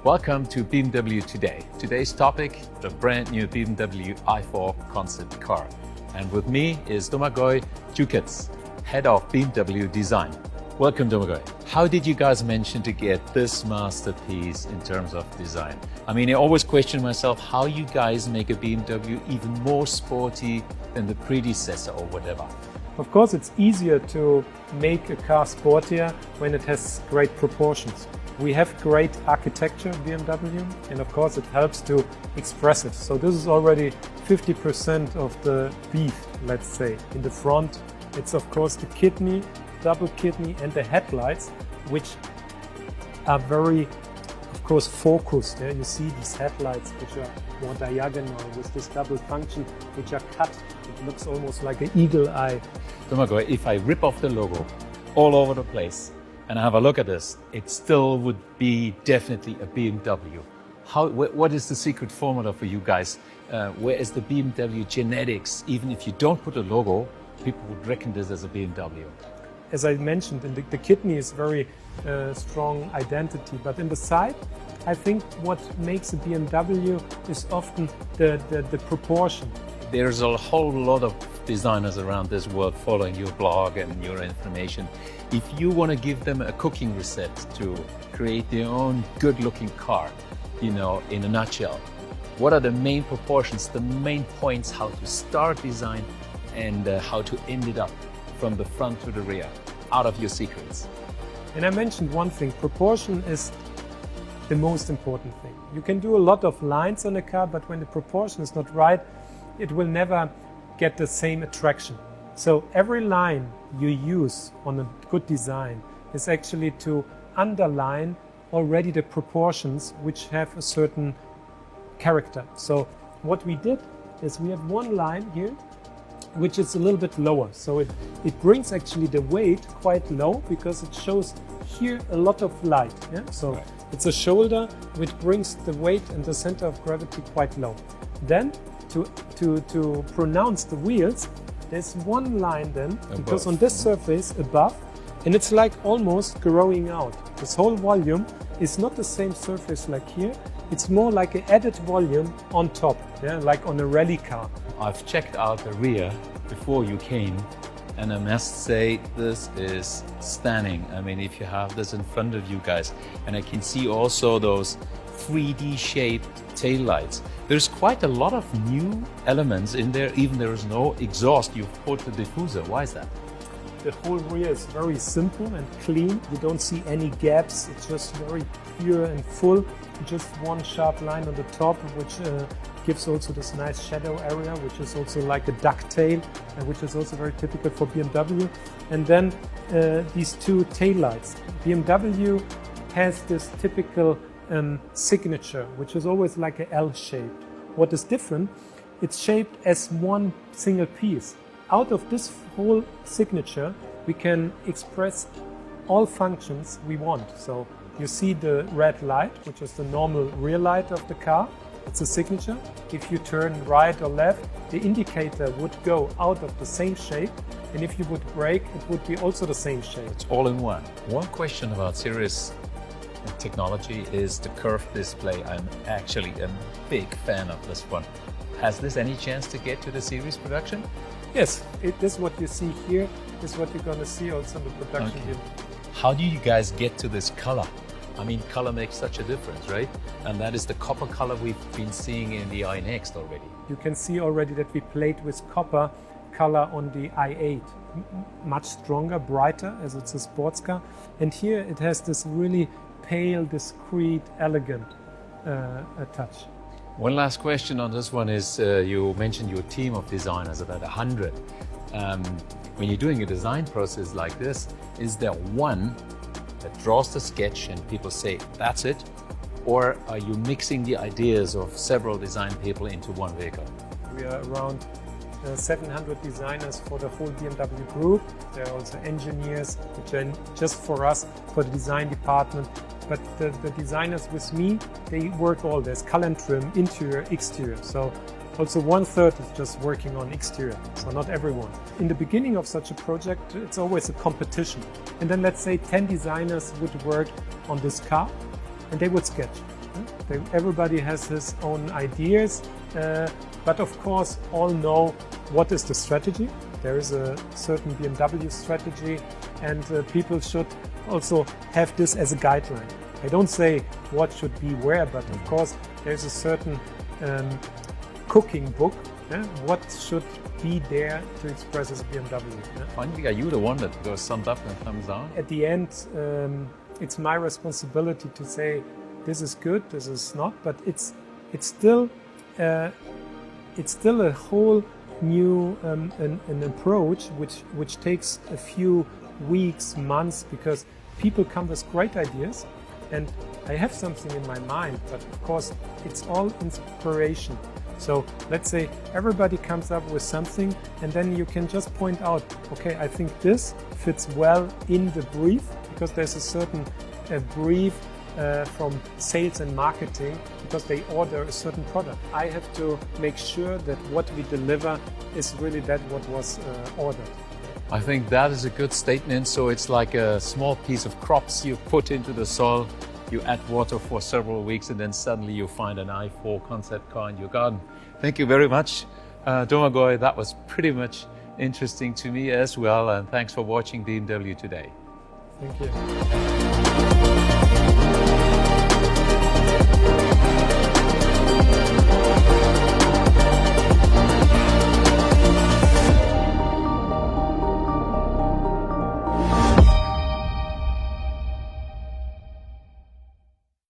Welcome to BMW Today. Today's topic, the brand new BMW i4 Concept car. And with me is Domagoj Dukec, head of BMW Design. Welcome, Domagoj. How did you guys manage to get this masterpiece in terms of design? I mean, I always question myself how you guys make a BMW even more sporty than the predecessor or whatever. Of course, it's easier to make a car sportier when it has great proportions. We have great architecture at BMW, and of course it helps to express it. So this is already 50% of the beef, let's say. In the front, it's of course the kidney, double kidney, and the headlights, which are very, of course, focused. Yeah? You see these headlights, which are more diagonal with this double function, which are cut. It looks almost like an eagle eye. Domagoj, if I rip off the logo all over the place and I have a look at this, it still would be definitely a BMW. What is the secret formula for you guys? Where is the BMW genetics? Even if you don't put a logo, people would reckon this as a BMW. As I mentioned, the kidney is very strong identity, but in the side, I think what makes a BMW is often the proportion. There's a whole lot of designers around this world following your blog and your information. If you want to give them a cooking recipe to create their own good-looking car, in a nutshell, what are the main proportions, the main points, how to start design and how to end it up from the front to the rear, out of your secrets? And I mentioned one thing, proportion is the most important thing. You can do a lot of lines on a car, but when the proportion is not right, it will never get the same attraction. So every line you use on a good design is actually to underline already the proportions which have a certain character. So what we did is we have one line here which is a little bit lower. So it brings actually the weight quite low because it shows here a lot of light. Yeah? So right. It's a shoulder which brings the weight and the center of gravity quite low. Then to pronounce the wheels, there's one line then, above. Because on this surface above, and it's like almost growing out. This whole volume is not the same surface like here, it's more like an added volume on top, yeah, like on a rally car. I've checked out the rear before you came, and I must say this is stunning. I mean, if you have this in front of you guys, and I can see also those 3D shaped taillights. There's quite a lot of new elements in there, even there is no exhaust. You've put the diffuser. Why is that? The whole rear is very simple and clean. You don't see any gaps. It's just very pure and full. Just one sharp line on the top, which gives also this nice shadow area, which is also like a ducktail, which is also very typical for BMW. And then these two taillights. BMW has this typical signature, which is always like an L shape. What is different, it's shaped as one single piece. Out of this whole signature, we can express all functions we want. So you see the red light, which is the normal rear light of the car. It's a signature. If you turn right or left, the indicator would go out of the same shape. And if you would brake, it would be also the same shape. It's all in one. One question about serious technology is the curved display. I'm actually a big fan of this one. Has this any chance to get to the series production? Yes, this what you see here is what you're going to see also in the production unit. How do you guys get to this color? I mean, color makes such a difference, right? And that is the copper color we've been seeing in the iNext already. You can see already that we played with copper color on the i8. Much stronger, brighter, as it's a sports car. And here it has this really pale, discreet, elegant touch. One last question on this one is, you mentioned your team of designers, about 100. When you're doing a design process like this, is there one that draws the sketch and people say, that's it? Or are you mixing the ideas of several design people into one vehicle? We are around 700 designers for the whole BMW group. There are also engineers, which are just for us, for the design department. But the designers with me, they work all this, color and trim, interior, exterior. So also 1/3 is just working on exterior, so not everyone. In the beginning of such a project, it's always a competition. And then let's say 10 designers would work on this car and they would sketch. Everybody has his own ideas, but of course all know what is the strategy. There is a certain BMW strategy, and people should also have this as a guideline. I don't say what should be where, but of course there's a certain cooking book. What should be there to express as a BMW. Finally, are you the one that goes summed up and thumbs down? At the end, it's my responsibility to say this is good, this is not, but it's still a whole new an approach which takes a few weeks, months, because people come with great ideas, and I have something in my mind, but of course it's all inspiration. So let's say everybody comes up with something, and then you can just point out, okay, I think this fits well in the brief, because there's a certain brief from sales and marketing, because they order a certain product. I have to make sure that what we deliver is really that what was ordered. I think that is a good statement. So it's like a small piece of crops you put into the soil, you add water for several weeks, and then suddenly you find an i4 concept car in your garden. Thank you very much, Domagoj. That was pretty much interesting to me as well, and thanks for watching BMW Today. Thank you.